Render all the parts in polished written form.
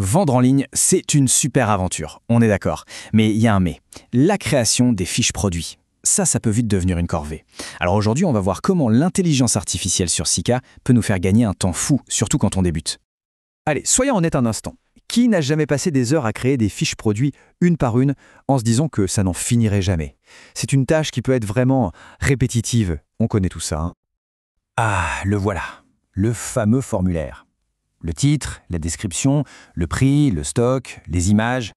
Vendre en ligne, c'est une super aventure, on est d'accord. Mais il y a un mais. La création des fiches produits. Ça peut vite devenir une corvée. Alors aujourd'hui, on va voir comment l'intelligence artificielle sur Sika peut nous faire gagner un temps fou, surtout quand on débute. Allez, soyons honnêtes un instant. Qui n'a jamais passé des heures à créer des fiches produits une par une en se disant que ça n'en finirait jamais? C'est une tâche qui peut être vraiment répétitive. On connaît tout ça, hein. Ah, le voilà. Le fameux formulaire. Le titre, la description, le prix, le stock, les images.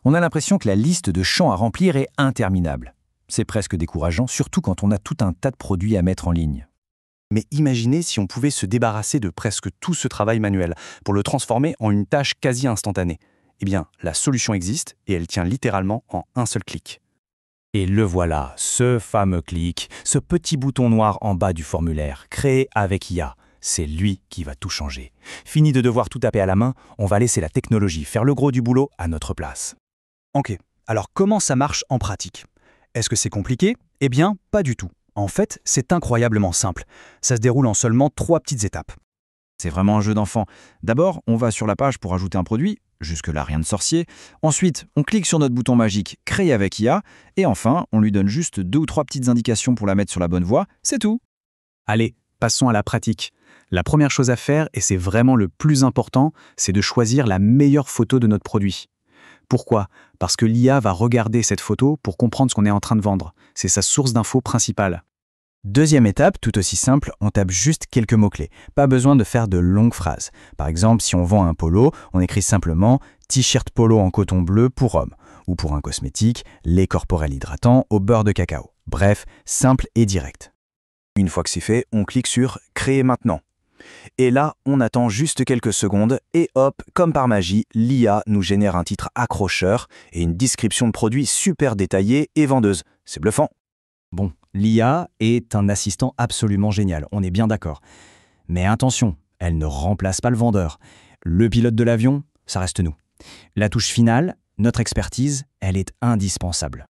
On a l'impression que la liste de champs à remplir est interminable. C'est presque décourageant, surtout quand on a tout un tas de produits à mettre en ligne. Mais imaginez si on pouvait se débarrasser de presque tout ce travail manuel pour le transformer en une tâche quasi instantanée. Eh bien, la solution existe et elle tient littéralement en un seul clic. Et le voilà, ce fameux clic, ce petit bouton noir en bas du formulaire, créé avec IA. C'est lui qui va tout changer. Fini de devoir tout taper à la main, on va laisser la technologie faire le gros du boulot à notre place. Ok, alors comment ça marche en pratique? Est-ce que c'est compliqué? Eh bien, pas du tout. En fait, c'est incroyablement simple. Ça se déroule en seulement 3 petites étapes. C'est vraiment un jeu d'enfant. D'abord, on va sur la page pour ajouter un produit. Jusque-là, rien de sorcier. Ensuite, on clique sur notre bouton magique « Créer avec IA ». Et enfin, on lui donne juste 2 ou 3 petites indications pour la mettre sur la bonne voie. C'est tout. Allez, passons à la pratique. La première chose à faire, et c'est vraiment le plus important, c'est de choisir la meilleure photo de notre produit. Pourquoi? Parce que l'IA va regarder cette photo pour comprendre ce qu'on est en train de vendre. C'est sa source d'infos principale. Deuxième étape, tout aussi simple, on tape juste quelques mots-clés. Pas besoin de faire de longues phrases. Par exemple, si on vend un polo, on écrit simplement « T-shirt polo en coton bleu pour homme » ou pour un cosmétique, « lait corporel hydratant au beurre de cacao ». Bref, simple et direct. Une fois que c'est fait, on clique sur « Créer maintenant ». Et là, on attend juste quelques secondes et hop, comme par magie, l'IA nous génère un titre accrocheur et une description de produit super détaillée et vendeuse. C'est bluffant. Bon, l'IA est un assistant absolument génial, on est bien d'accord. Mais attention, elle ne remplace pas le vendeur. Le pilote de l'avion, ça reste nous. La touche finale, notre expertise, elle est indispensable.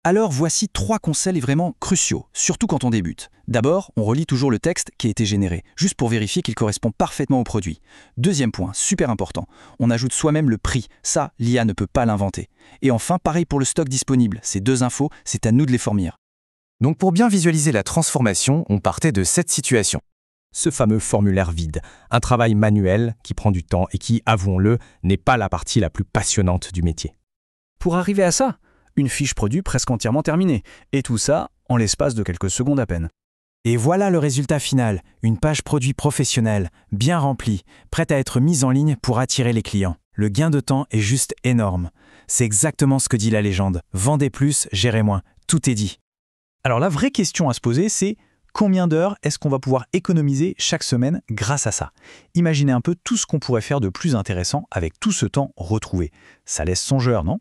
Alors voici 3 conseils vraiment cruciaux, surtout quand on débute. D'abord, on relit toujours le texte qui a été généré, juste pour vérifier qu'il correspond parfaitement au produit. Deuxième point, super important, on ajoute soi-même le prix. Ça, l'IA ne peut pas l'inventer. Et enfin, pareil pour le stock disponible. Ces 2 infos, c'est à nous de les fournir. Donc pour bien visualiser la transformation, on partait de cette situation. Ce fameux formulaire vide, un travail manuel qui prend du temps et qui, avouons-le, n'est pas la partie la plus passionnante du métier. Pour arriver à ça, une fiche produit presque entièrement terminée. Et tout ça en l'espace de quelques secondes à peine. Et voilà le résultat final, une page produit professionnelle, bien remplie, prête à être mise en ligne pour attirer les clients. Le gain de temps est juste énorme. C'est exactement ce que dit la légende. Vendez plus, gérez moins. Tout est dit. Alors la vraie question à se poser, c'est combien d'heures est-ce qu'on va pouvoir économiser chaque semaine grâce à ça? Imaginez un peu tout ce qu'on pourrait faire de plus intéressant avec tout ce temps retrouvé. Ça laisse songeur, non?